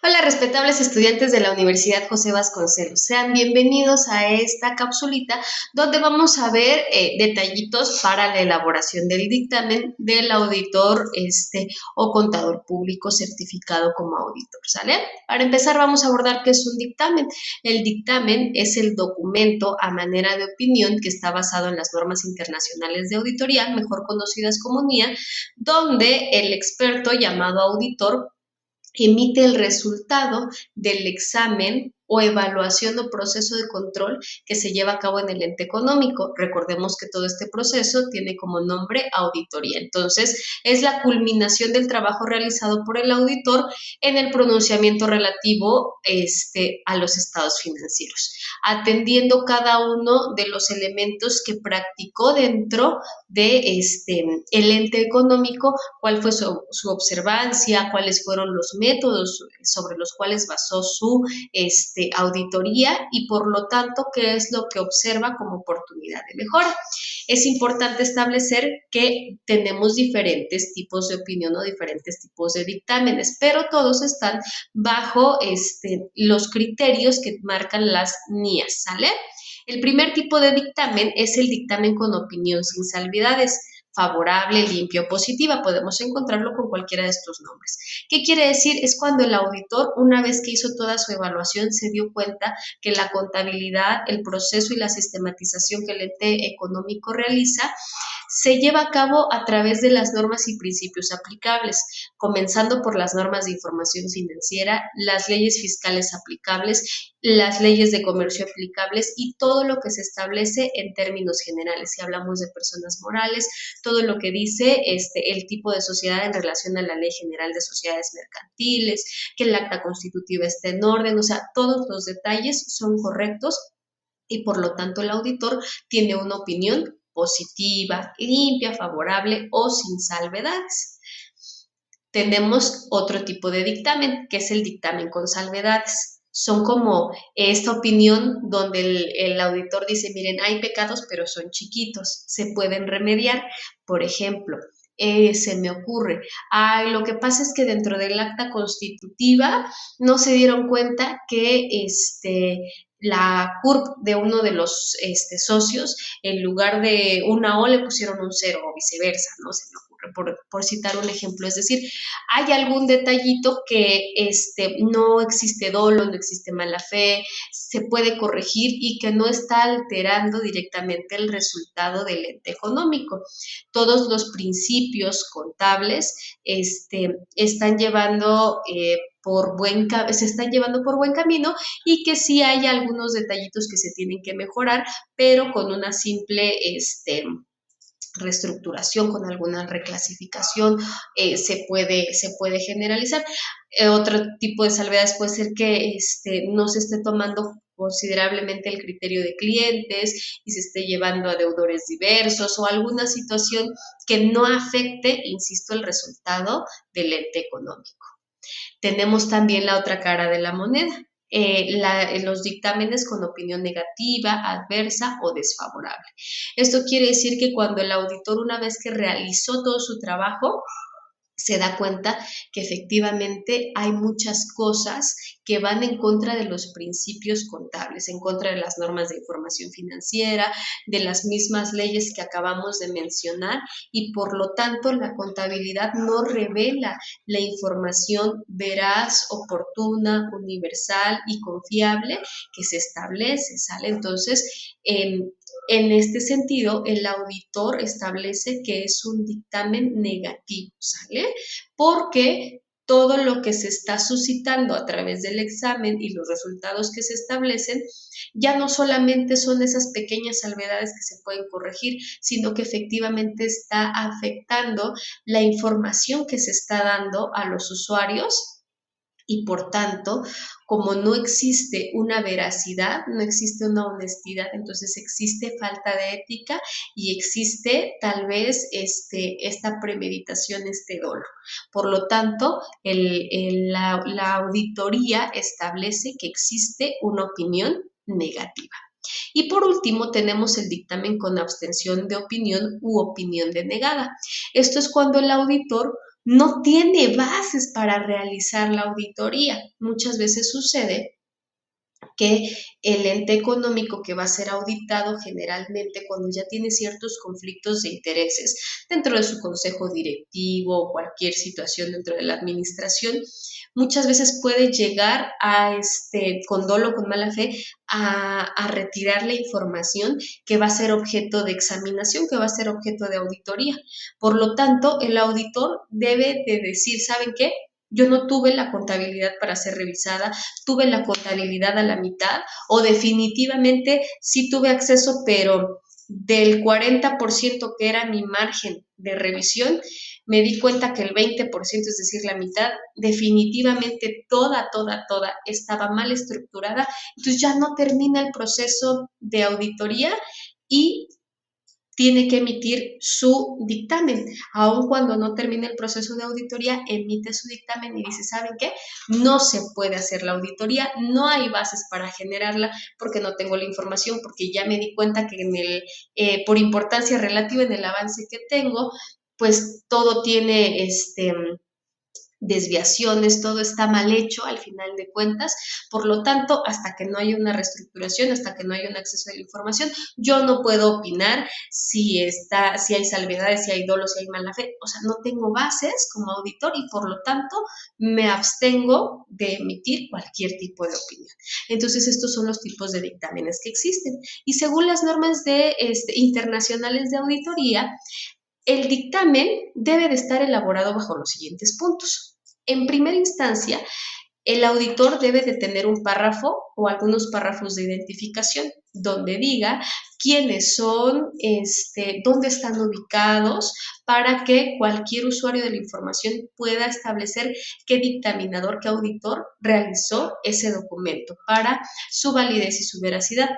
Hola, respetables estudiantes de la Universidad José Vasconcelos. Sean bienvenidos a esta capsulita donde vamos a ver detallitos para la elaboración del dictamen del auditor o contador público certificado como auditor, ¿sale? Para empezar vamos a abordar qué es un dictamen. El dictamen es el documento a manera de opinión que está basado en las normas internacionales de auditoría, mejor conocidas como NIA, donde el experto llamado auditor emite el resultado del examen o evaluación o proceso de control que se lleva a cabo en el ente económico. Recordemos que todo este proceso tiene como nombre auditoría. Entonces, es la culminación del trabajo realizado por el auditor en el pronunciamiento relativo a los estados financieros, atendiendo cada uno de los elementos que practicó dentro de el ente económico, cuál fue su observancia, cuáles fueron los métodos sobre los cuales basó su auditoría y por lo tanto qué es lo que observa como oportunidad de mejora. Es importante establecer que tenemos diferentes tipos de opinión o diferentes tipos de dictámenes, pero todos están bajo los criterios que marcan las NIAS, ¿sale? El primer tipo de dictamen es el dictamen con opinión sin salvedades, favorable, limpia o positiva. Podemos encontrarlo con cualquiera de estos nombres. ¿Qué quiere decir? Es cuando el auditor, una vez que hizo toda su evaluación, se dio cuenta que la contabilidad, el proceso y la sistematización que el ente económico realiza se lleva a cabo a través de las normas y principios aplicables, comenzando por las normas de información financiera, las leyes fiscales aplicables, las leyes de comercio aplicables y todo lo que se establece en términos generales. Si hablamos de personas morales, todo lo que dice el tipo de sociedad en relación a la Ley General de Sociedades Mercantiles, que el acta constitutiva esté en orden, o sea, todos los detalles son correctos y por lo tanto el auditor tiene una opinión positiva, limpia, favorable o sin salvedades. Tenemos otro tipo de dictamen, que es el dictamen con salvedades. Son como esta opinión donde el auditor dice, miren, hay pecados, pero son chiquitos, se pueden remediar. Por ejemplo, se me ocurre, lo que pasa es que dentro del acta constitutiva no se dieron cuenta que la CURP de uno de los socios, en lugar de una O le pusieron un cero o viceversa, ¿no? Se me ocurre, por citar un ejemplo. Es decir, hay algún detallito que no existe dolo, no existe mala fe, se puede corregir y que no está alterando directamente el resultado del ente económico. Todos los principios contables están llevando se están llevando por buen camino y que sí hay algunos detallitos que se tienen que mejorar, pero con una simple reestructuración, con alguna reclasificación, se puede generalizar. Otro tipo de salvedades puede ser que no se esté tomando considerablemente el criterio de clientes y se esté llevando a deudores diversos o alguna situación que no afecte, insisto, el resultado del ente económico. Tenemos también la otra cara de la moneda, los dictámenes con opinión negativa, adversa o desfavorable. Esto quiere decir que cuando el auditor, una vez que realizó todo su trabajo, se da cuenta que efectivamente hay muchas cosas que van en contra de los principios contables, en contra de las normas de información financiera, de las mismas leyes que acabamos de mencionar y por lo tanto la contabilidad no revela la información veraz, oportuna, universal y confiable que se establece, ¿sale? Entonces, en este sentido, el auditor establece que es un dictamen negativo, ¿sale? Porque todo lo que se está suscitando a través del examen y los resultados que se establecen ya no solamente son esas pequeñas salvedades que se pueden corregir, sino que efectivamente está afectando la información que se está dando a los usuarios y por tanto, como no existe una veracidad, no existe una honestidad, entonces existe falta de ética y existe tal vez esta premeditación, este dolo. Por lo tanto, la auditoría establece que existe una opinión negativa. Y por último, tenemos el dictamen con abstención de opinión u opinión denegada. Esto es cuando el auditor no tiene bases para realizar la auditoría. Muchas veces sucede que el ente económico que va a ser auditado generalmente cuando ya tiene ciertos conflictos de intereses dentro de su consejo directivo o cualquier situación dentro de la administración, muchas veces puede llegar a con dolo, con mala fe, a retirar la información que va a ser objeto de examinación, que va a ser objeto de auditoría. Por lo tanto, el auditor debe de decir, ¿saben qué? Yo no tuve la contabilidad para ser revisada, tuve la contabilidad a la mitad o definitivamente sí tuve acceso, pero del 40% que era mi margen de revisión, me di cuenta que el 20%, es decir, la mitad, definitivamente toda estaba mal estructurada, entonces ya no termina el proceso de auditoría y tiene que emitir su dictamen. Aun cuando no termine el proceso de auditoría, emite su dictamen y dice, ¿saben qué? No se puede hacer la auditoría, no hay bases para generarla porque no tengo la información, porque ya me di cuenta que por importancia relativa en el avance que tengo, pues todo tiene desviaciones, todo está mal hecho al final de cuentas. Por lo tanto, hasta que no haya una reestructuración, hasta que no haya un acceso a la información, yo no puedo opinar si hay salvedades, si hay dolo, si hay mala fe. O sea, no tengo bases como auditor y por lo tanto me abstengo de emitir cualquier tipo de opinión. Entonces, estos son los tipos de dictámenes que existen. Y según las normas internacionales de auditoría, el dictamen debe de estar elaborado bajo los siguientes puntos. En primera instancia, el auditor debe de tener un párrafo o algunos párrafos de identificación donde diga quiénes son, dónde están ubicados, para que cualquier usuario de la información pueda establecer qué dictaminador, qué auditor realizó ese documento para su validez y su veracidad.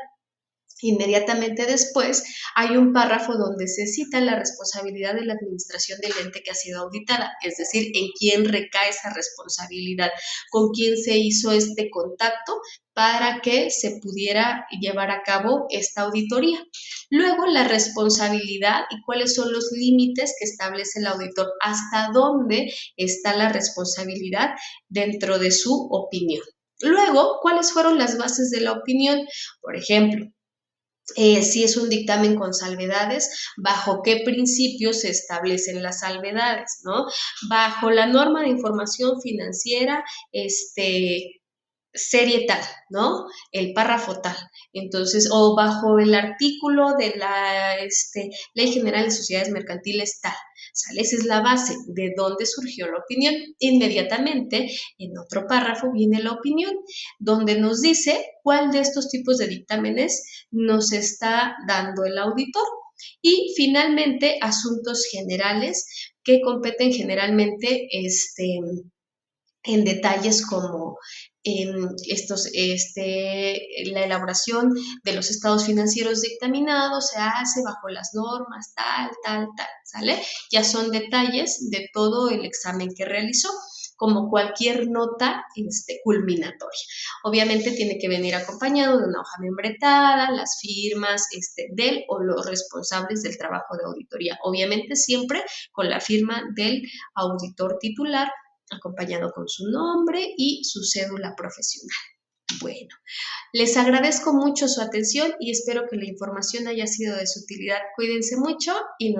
Inmediatamente después hay un párrafo donde se cita la responsabilidad de la administración del ente que ha sido auditada, es decir, en quién recae esa responsabilidad, con quién se hizo este contacto para que se pudiera llevar a cabo esta auditoría. Luego, la responsabilidad y cuáles son los límites que establece el auditor, hasta dónde está la responsabilidad dentro de su opinión. Luego, ¿cuáles fueron las bases de la opinión? Por ejemplo, si es un dictamen con salvedades, bajo qué principios se establecen las salvedades, ¿no? Bajo la norma de información financiera, serie tal, ¿no? El párrafo tal. Entonces, o bajo el artículo de la Ley General de Sociedades Mercantiles tal. ¿Sale? Esa es la base de dónde surgió la opinión. Inmediatamente, en otro párrafo viene la opinión, donde nos dice cuál de estos tipos de dictámenes nos está dando el auditor. Y finalmente, asuntos generales que competen generalmente en detalles como la elaboración de los estados financieros dictaminados se hace bajo las normas, tal, ¿sale? Ya son detalles de todo el examen que realizó, como cualquier nota culminatoria. Obviamente tiene que venir acompañado de una hoja membretada, las firmas del o los responsables del trabajo de auditoría. Obviamente siempre con la firma del auditor titular, acompañado con su nombre y su cédula profesional. Bueno, les agradezco mucho su atención y espero que la información haya sido de su utilidad. Cuídense mucho y nos